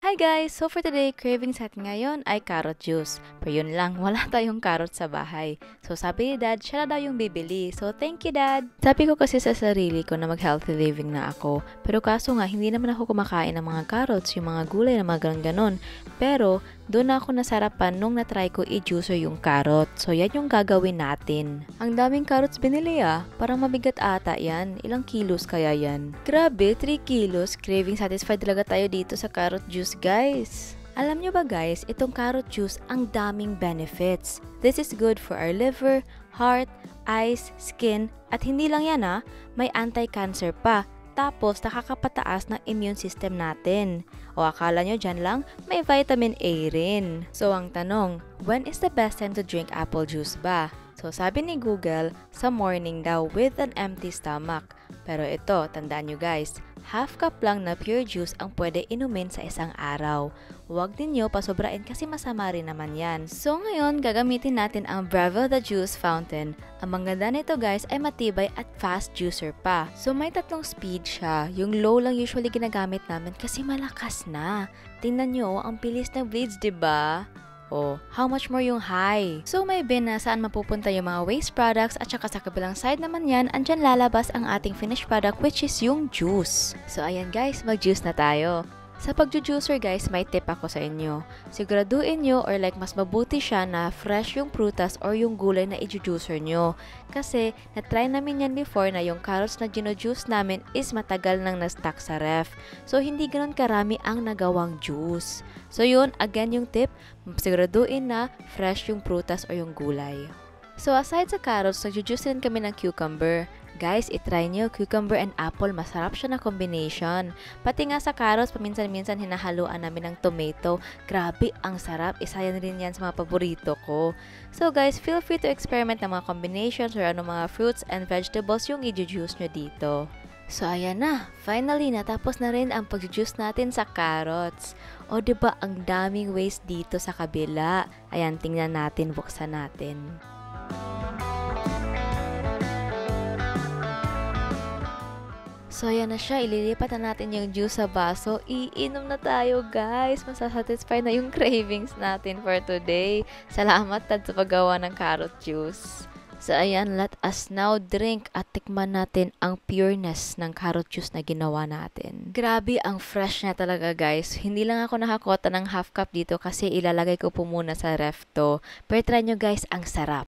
Hi guys! So for today, craving sa atin ngayon ay carrot juice. Pero yun lang, wala tayong carrot sa bahay. So sabi ni Dad, siya na daw yung bibili. So thank you Dad! Sabi ko kasi sa sarili ko na mag-healthy living na ako. Pero kaso nga, hindi naman ako kumakain ng mga carrots, yung mga gulay na mga ganon. Pero doon ako nasarapan nung natry ko i-juicer yung carrot. So yan yung gagawin natin. Ang daming carrots binili ah. Parang mabigat ata yan. Ilang kilos kaya yan? Grabe, 3 kilos. Craving satisfied talaga tayo dito sa carrot juice guys. Alam nyo ba guys, itong carrot juice ang daming benefits. This is good for our liver, heart, eyes, skin, at hindi lang yan ah, may anti-cancer pa. Tapos nakakapataas ng immune system natin. O akala nyo dyan lang, may vitamin A rin. So ang tanong, when is the best time to drink apple juice ba? So sabi ni Google, sa morning daw with an empty stomach. Pero ito, tandaan nyo guys, half cup lang na pure juice ang pwede inumin sa isang araw. Huwag ninyo pasobrain kasi masama rin naman yan. So ngayon, gagamitin natin ang Bravo the Juice Fountain. Ang maganda nito guys ay matibay at fast juicer pa. So may tatlong speed siya. Yung low lang usually ginagamit namin kasi malakas na. Tingnan nyo, ang bilis na bleeds, 'di ba? Oh, how much more yung high? So may bin na saan mapupunta yung mga waste products at saka sa kabilang side naman yan, andyan lalabas ang ating finished product which is yung juice. So ayan guys, mag-juice na tayo. Sa pag-juicer guys, may tip ako sa inyo. Siguraduhin nyo or like mas mabuti siya na fresh yung prutas or yung gulay na i-juicer nyo. Kasi na-try namin yan before na yung carrots na gino-juice namin is matagal nang na-stock sa ref. So hindi ganoon karami ang nagawang juice. So yun, again yung tip, siguraduhin na fresh yung prutas o yung gulay. So aside sa carrots, nag-juice din kami ng cucumber. Guys, itry nyo, cucumber and apple, masarap siya na combination. Pati nga sa carrots, paminsan-minsan hinahaluan namin ng tomato. Grabe, ang sarap. Isa yan rin yan sa mga paborito ko. So guys, feel free to experiment ng mga combinations or ano mga fruits and vegetables yung i-juice nyo dito. So ayan na, finally natapos na rin ang pag-juice natin sa carrots. O diba ang daming waste dito sa kabila? Ayan, tingnan natin, buksan natin. So, ayan na siya. Ililipat na natin yung juice sa baso. Iinom na tayo, guys. Masasatisfy na yung cravings natin for today. Salamat, Dad, sa paggawa ng carrot juice. So, ayan. Let us now drink at tikman natin ang pureness ng carrot juice na ginawa natin. Grabe, ang fresh na talaga, guys. Hindi lang ako nakakota ng half cup dito kasi ilalagay ko po muna sa ref to. Pero try nyo, guys, ang sarap.